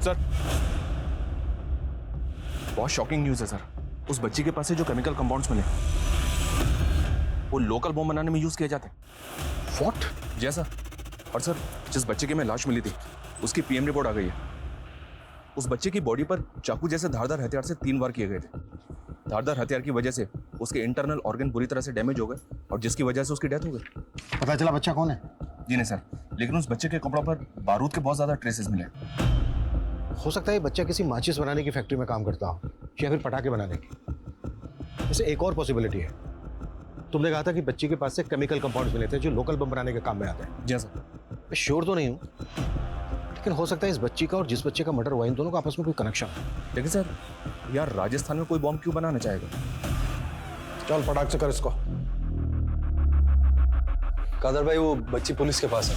Sir, बहुत shocking news है sir. उस बच्ची के पास से जो केमिकल कंपाउंड्स मिले वो लोकल बॉम्ब बनाने में यूज किए जाते हैं। व्हाट? जी सर। और सर, जिस बच्चे की में लाश मिली थी उसकी पीएम रिपोर्ट आ गई है। उस बच्चे की बॉडी पर चाकू जैसे धारदार हथियार से 3 बार किए गए थे। धारदार हथियार की वजह से उसके इंटरनल ऑर्गन बुरी तरह से डैमेज हो गए और जिसकी वजह से उसकी डेथ हो गई। पता चला बच्चा कौन है? जी नहीं सर, लेकिन उस बच्चे के कपड़ों पर बारूद के बहुत ज्यादा ट्रेसेस मिले। हो सकता है ये बच्चा किसी माचिस बनाने की फैक्ट्री में काम करता हो या फिर पटाखे बनाने की। वैसे एक और पॉसिबिलिटी है, तुमने कहा था कि बच्ची के पास से केमिकल कंपाउंड्स मिले थे जो लोकल बम बनाने के काम में आते हैं। जी सर। मैं श्योर तो नहीं हूँ, लेकिन हो सकता है इस बच्ची का और जिस बच्चे का मर्डर हुआ इन दोनों का आपस में कोई कनेक्शन है। लेकिन सर, यार राजस्थान में कोई बॉम्ब क्यों बनाना चाहेगा? चल फटाक से कर इसको। कादर भाई, वो बच्ची पुलिस के पास है।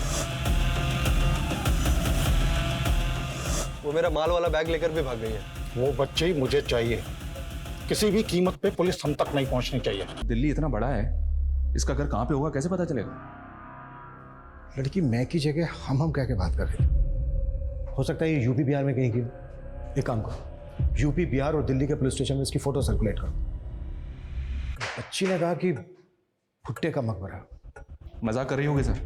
वो मेरा माल वाला बैग लेकर भी भाग गई है। वो बच्चे ही मुझे चाहिए, किसी भी कीमत पे पुलिस हम तक नहीं पहुंचनी चाहिए। दिल्ली इतना बड़ा है, इसका घर कहाँ पे होगा कैसे पता चलेगा? लड़की मैं की जगह हम कह के बात कर रहे थे। हो सकता है ये यूपी बिहार में कहीं की। एक काम करो, यूपी बिहार और दिल्ली के पुलिस स्टेशन में इसकी फोटो सर्कुलेट करो। बच्ची ने कहा कि भुट्टे का मकबरा। मजाक कर रही होगी सर।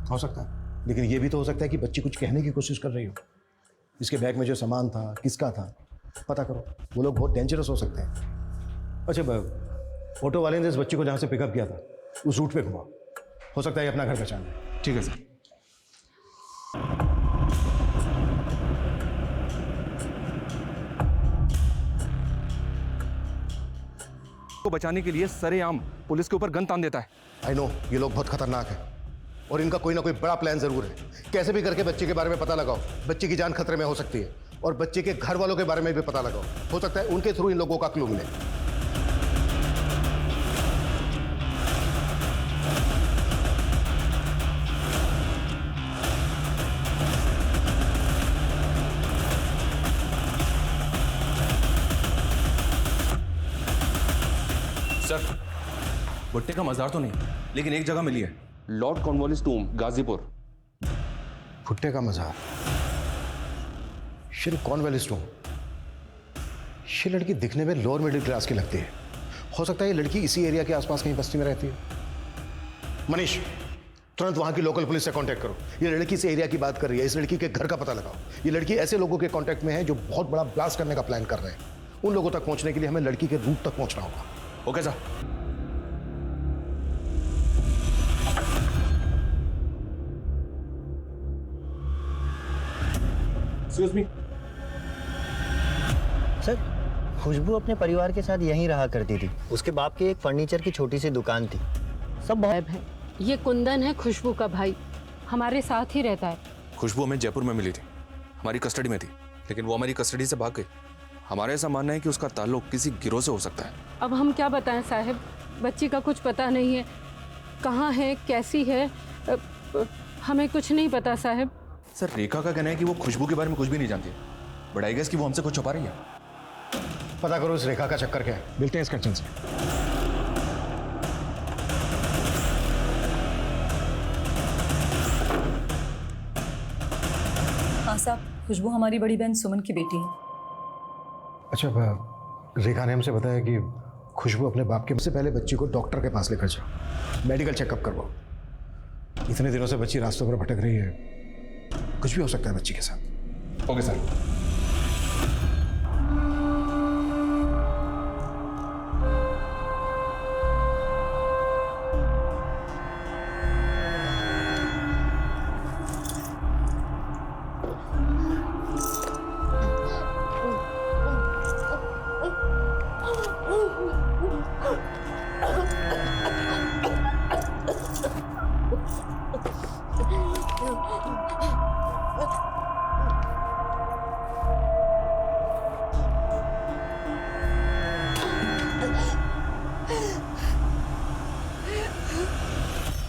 हो सकता है, लेकिन ये भी तो हो सकता है कि बच्ची कुछ कहने की कोशिश कर रही हो। इसके बैग में जो सामान था किसका था पता करो, वो लोग बहुत डेंजरस हो सकते हैं। अच्छा, ऑटो वाले ने इस बच्ची को जहाँ से पिकअप किया था उस रूट पे घुमाओ, हो सकता है अपना घर पहचान ले। ठीक है सर। को बचाने के लिए सरेआम पुलिस के ऊपर गन तान देता है। आई नो, ये लोग बहुत खतरनाक हैं और इनका कोई ना कोई बड़ा प्लान जरूर है। कैसे भी करके बच्चे के बारे में पता लगाओ, बच्चे की जान खतरे में हो सकती है। और बच्चे के घर वालों के बारे में भी पता लगाओ, हो सकता है उनके थ्रू इन लोगों का क्लू मिले। सर, भुट्टे का मजार तो नहीं, लेकिन एक जगह मिली है, लॉर्ड कॉर्नवालिस टूम, गाजीपुर। भुट्टे का मजार, श्री कॉर्नवालिस टूम। ये लड़की दिखने में लोअर मिडिल क्लास की लगती है। हो सकता है ये लड़की इसी एरिया के आसपास कहीं बस्ती में रहती है। मनीष, तुरंत वहां की लोकल पुलिस से कांटेक्ट करो। ये लड़की इस एरिया की बात कर रही है, इस लड़की के घर का पता लगाओ। ये लड़की ऐसे लोगों के कांटेक्ट में है जो बहुत बड़ा ब्लास्ट करने का प्लान कर रहे हैं। उन लोगों तक पहुंचने के लिए हमें लड़की के रूट तक पहुंचना होगा। Okay sir. Excuse me sir, Khushbu अपने परिवार के साथ यहीं रहा करती थी। उसके बाप की एक फर्नीचर की छोटी सी दुकान थी। सब बहुत है। ये कुंदन है खुशबू का भाई, हमारे साथ ही रहता है। खुशबू हमें जयपुर में मिली थी, हमारी कस्टडी में थी, लेकिन वो हमारी कस्टडी से भाग गई। हमारा ऐसा मानना है कि उसका ताल्लुक किसी गिरोह से हो सकता है। अब हम क्या बताएं साहब, बच्ची का कुछ पता नहीं है, कहाँ है कैसी है, हमें कुछ नहीं पता साहब। सर, रेखा का कहना है कि वो खुशबू के बारे में कुछ भी नहीं जानती, बट आई गेस कि वो हमसे कुछ छुपा रही है। पता करो इस रेखा का चक्कर क्या है। मिलते हैं इस कच्चन से। हाँ साहब, खुशबू हमारी बड़ी बहन सुमन की बेटी है। अच्छा, रेखा ने हमसे बताया कि खुशबू अपने बाप के से पहले बच्ची को डॉक्टर के पास लेकर जाओ, मेडिकल चेकअप करवाओ। इतने दिनों से बच्ची रास्तों पर भटक रही है, कुछ भी हो सकता है बच्ची के साथ। Okay sir.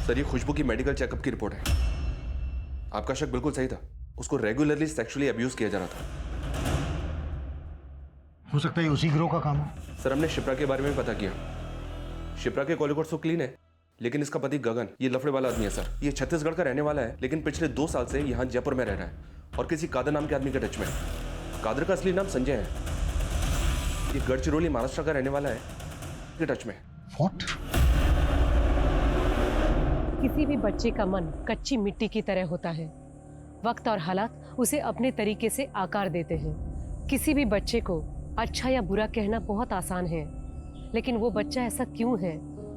सर, ये खुशबू की मेडिकल चेकअप की रिपोर्ट है। आपका शक बिल्कुल सही था, उसको रेगुलरली सेक्सुअली अब्यूज किया जा रहा था। हो सकता है उसी गिरोह का काम है। सर, हमने शिप्रा के बारे में भी पता किया। शिप्रा के कॉलिकोट तो क्लीन है, लेकिन इसका पति गगन ये लफड़े वाला आदमी है सर। ये छत्तीसगढ़ का रहने वाला है, लेकिन पिछले 2 साल से यहाँ जयपुर में रह रहा है और किसी कादर नाम के आदमी के टच में है। कादर का असली नाम संजय है। ये गढ़चिरौली महाराष्ट्र का रहने वाला है, के टच में। व्हाट? किसी भी बच्चे का मन कच्ची मिट्टी की तरह होता है। वक्त और हालात उसे अपने तरीके से आकार देते हैं। किसी भी बच्चे को अच्छा या बुरा कहना बहुत आसान है, लेकिन वो बच्चा ऐसा क्यों है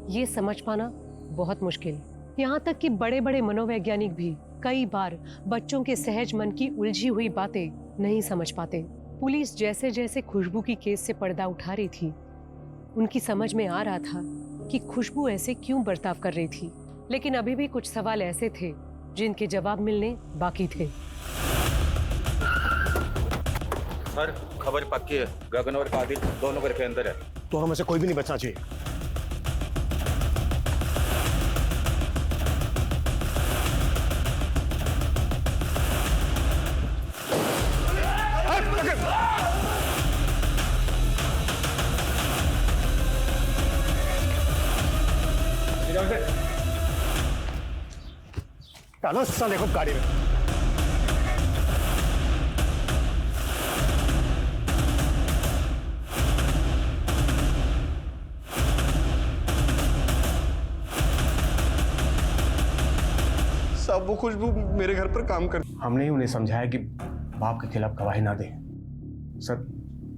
ये समझ पाना बहुत मुश्किल। यहाँ तक कि बड़े बड़े मनोवैज्ञानिक भी कई बार बच्चों के सहज मन की उलझी हुई बातें नहीं समझ पाते। पुलिस जैसे जैसे खुशबू की केस से पर्दा उठा रही थी, उनकी समझ में आ रहा था कि खुशबू ऐसे क्यों बर्ताव कर रही थी, लेकिन अभी भी कुछ सवाल ऐसे थे जिनके जवाब मिलने बाकी थे। सर, खबर पक्की है, गगन और कादिर दोनों घर के अंदर है। तो हमें से कोई भी नहीं बचना चाहिए। डालो साले को गाड़ी में। साहब वो खुशबू मेरे घर पर काम कर। हमने ही उन्हें समझाया कि बाप के खिलाफ गवाही ना दें। सर,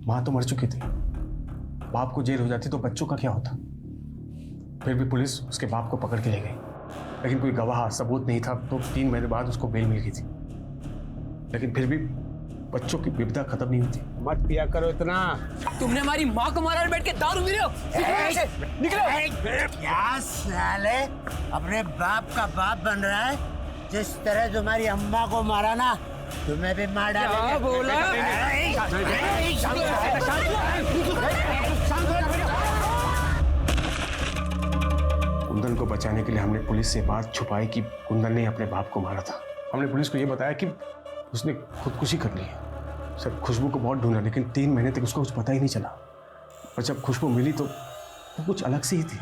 माँ तो मर चुकी थी, बाप को जेल हो जाती तो बच्चों का क्या होता। फिर भी पुलिस उसके बाप को पकड़ के ले गई, लेकिन कोई गवाह सबूत नहीं था, तो 3 महीने बाद उसको बेल मिल गई थी। लेकिन फिर भी बच्चों की विपदा खत्म नहीं हुई थी। मत पिया करो इतना। तुमने हमारी माँ को मारा और बैठ के दारू पी रहे हो। निकलो। क्या साले अपने बाप का बाप बन रहा है? जिस तरह तुम्हारी अम्मा को मारा ना, तुम्हें भी मार डालेंगे। क्या बोला? कुंदन को बचाने के लिए हमने पुलिस से बात छुपाई कि कुंदन ने अपने बाप को मारा था। हमने पुलिस को यह बताया कि उसने खुदकुशी कर ली है। सर, खुशबू को बहुत ढूंढा, लेकिन 3 महीने तक उसको कुछ पता ही नहीं चला। और जब खुशबू मिली तो वो कुछ अलग सी ही थी।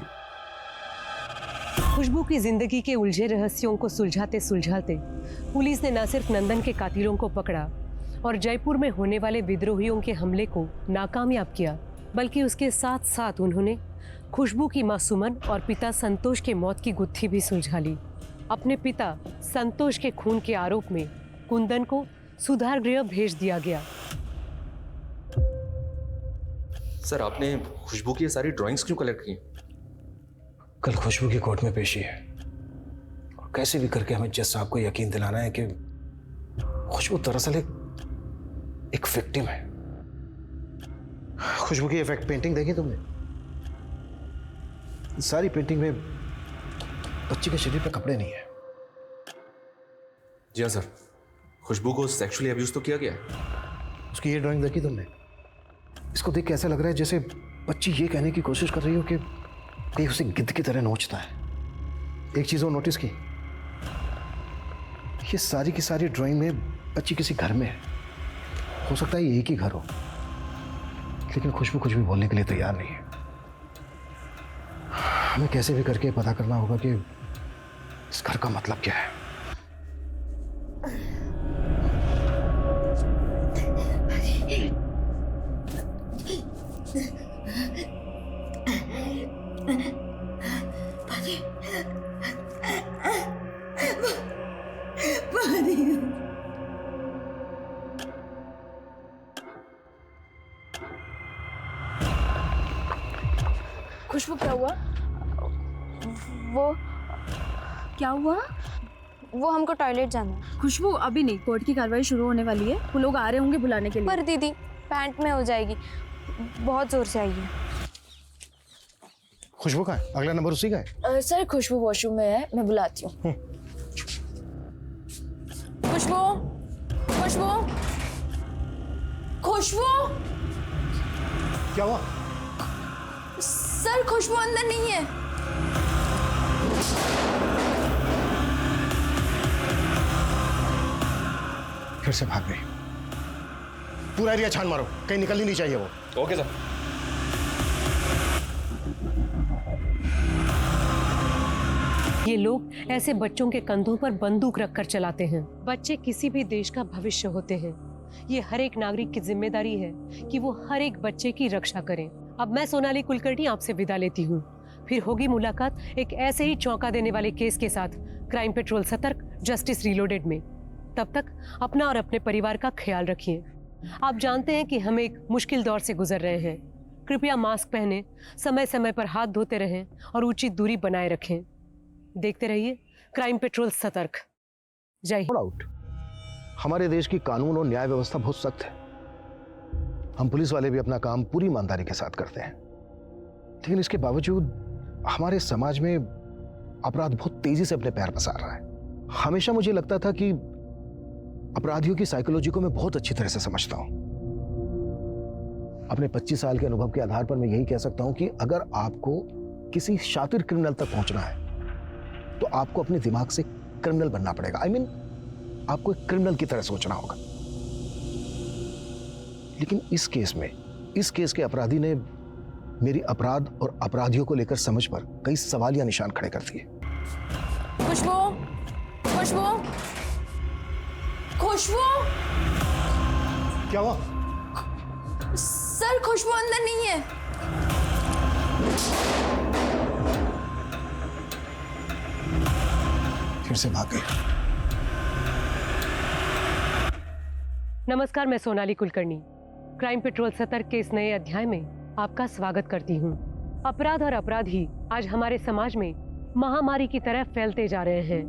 खुशबू की जिंदगी के उलझे रहस्यों को सुलझाते सुलझाते पुलिस ने न सिर्फ नंदन के कातिलों को पकड़ा और जयपुर में होने वाले विद्रोहियों के हमले को नाकामयाब किया, बल्कि उसके साथ साथ उन्होंने खुशबू की मां सुमन और पिता संतोष के मौत की गुत्थी भी सुलझा ली। अपने पिता संतोष के खून के आरोप में कुंदन को सुधार गृह भेज दिया गया। सर, आपने खुशबू की ये सारी ड्राइंग्स क्यों कलेक्ट की? कल खुशबू की कोर्ट में पेशी है और कैसे भी करके हमें जज साहब को यकीन दिलाना है कि खुशबू दरअसल एक विक्टिम है। खुशबू की इफेक्ट पेंटिंग देखी तुमने? सारी पेंटिंग में बच्ची के शरीर पे कपड़े नहीं है। जी हाँ सर, खुशबू को सेक्सुअली अब्यूज तो किया गया है। उसकी ये ड्राइंग देखी तुमने? इसको देख के ऐसा लग रहा है जैसे बच्ची ये कहने की कोशिश कर रही हो कि कहीं उसे गिद्ध की तरह नोचता है। एक चीज और नोटिस की, ये सारी की सारी ड्राइंग में बच्ची किसी घर में है। हो सकता है ये एक ही घर हो, लेकिन खुशबू कुछ भी बोलने के लिए तैयार नहीं है। हमें कैसे भी करके पता करना होगा कि इस घर का मतलब क्या है। खुशबू, क्या हुआ? वो क्या हुआ? वो हमको टॉयलेट जाना है। खुशबू, अभी नहीं, कोर्ट की कार्रवाई शुरू होने वाली है। वो लोग आ रहे होंगे बुलाने के लिए। पर दीदी, पैंट में हो जाएगी, बहुत जोर से आई है। खुशबू का है? अगला नंबर उसी का है? सर, खुशबू वॉशरूम में है, मैं बुलाती हूँ। खुशबू, खुशबू, खुशबू। क्या हुआ? सर, खुशबू अंदर नहीं है। फिर से भाग गई। पूरा एरिया छान मारो, कहीं निकलनी नहीं चाहिए वो। Okay sir. ये लोग ऐसे बच्चों के कंधों पर बंदूक रखकर चलाते हैं। बच्चे किसी भी देश का भविष्य होते हैं। ये हर एक नागरिक की जिम्मेदारी है कि वो हर एक बच्चे की रक्षा करें। अब मैं सोनाली कुलकर्णी आपसे विदा लेती हूँ। फिर होगी मुलाकात एक ऐसे ही चौंका देने वाले केस के साथ क्राइम पेट्रोल सतर्क, जस्टिस रीलोडेड में। तब तक अपना और अपने परिवार का ख्याल रखिए। आप जानते हैं कि हम एक मुश्किल दौर से गुजर रहे हैं। कृपया मास्क पहनें, समय समय पर हाथ धोते रहें और उचित दूरी बनाए रखें। देखते रहिए क्राइम पेट्रोल सतर्क। जय हिंद। आउट। हमारे देश की कानून और न्याय व्यवस्था बहुत सख्त है। हम पुलिस वाले भी अपना काम पूरी ईमानदारी के साथ करते हैं, लेकिन इसके बावजूद हमारे समाज में अपराध बहुत तेजी से अपने पैर पसार रहा है। हमेशा मुझे लगता था कि अपराधियों की साइकोलॉजी को मैं बहुत अच्छी तरह से समझता हूं। अपने 25 साल के अनुभव के आधार पर मैं यही कह सकता हूं कि अगर आपको किसी शातिर क्रिमिनल तक पहुंचना है तो आपको अपने दिमाग से क्रिमिनल बनना पड़ेगा। I mean, आपको एक क्रिमिनल की तरह सोचना होगा। लेकिन इस केस के अपराधी ने मेरी अपराध और अपराधियों को लेकर समझ पर कई सवालिया निशान खड़े कर दिए। खुशबू, खुशबू, खुशबू। क्या हुआ? सर, खुशबू अंदर नहीं है। फिर से भाग गई। नमस्कार, मैं सोनाली कुलकर्णी क्राइम पेट्रोल सतर्क के इस नए अध्याय में आपका स्वागत करती हूँ। अपराध और अपराधी आज हमारे समाज में महामारी की तरह फैलते जा रहे हैं।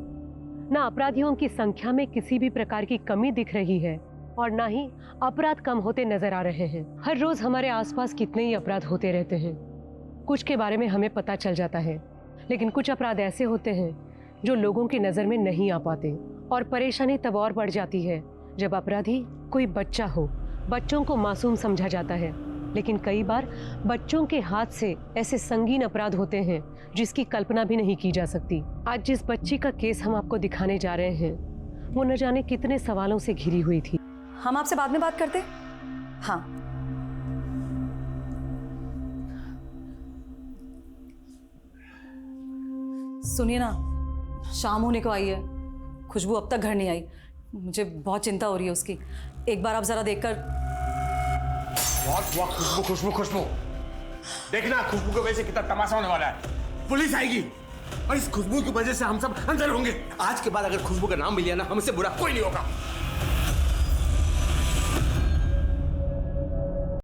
ना अपराधियों की संख्या में किसी भी प्रकार की कमी दिख रही है और ना ही अपराध कम होते नजर आ रहे हैं। हर रोज हमारे आसपास कितने ही अपराध होते रहते हैं। कुछ के बारे में हमें पता चल जाता है, लेकिन कुछ अपराध ऐसे होते हैं जो लोगों की नजर में नहीं आ पाते। और परेशानी तब और बढ़ जाती है जब अपराधी कोई बच्चा हो। बच्चों को मासूम समझा जाता है, लेकिन कई बार बच्चों के हाथ से ऐसे संगीन अपराध होते हैं जिसकी कल्पना भी नहीं की जा सकती। आज जिस बच्ची का केस हम आपको दिखाने जा रहे हैं वो न जाने कितने सवालों से घिरी हुई थी। हम आपसे बाद में बात करते। हाँ, सुनिए ना, शाम होने को आई है, खुशबू अब तक घर नहीं आई। मुझे बहुत चिंता हो रही है उसकी। एक बार आप जरा देखकर। वाह, खुशबू खुशबू खुशबू, देखना खुशबू की वजह से कितना तमाशा होने वाला है। पुलिस आएगी और इस खुशबू की वजह से हम सब अंदर होंगे। आज के बाद अगर खुशबू का नाम भी लिया ना, हमसे बुरा कोई नहीं होगा।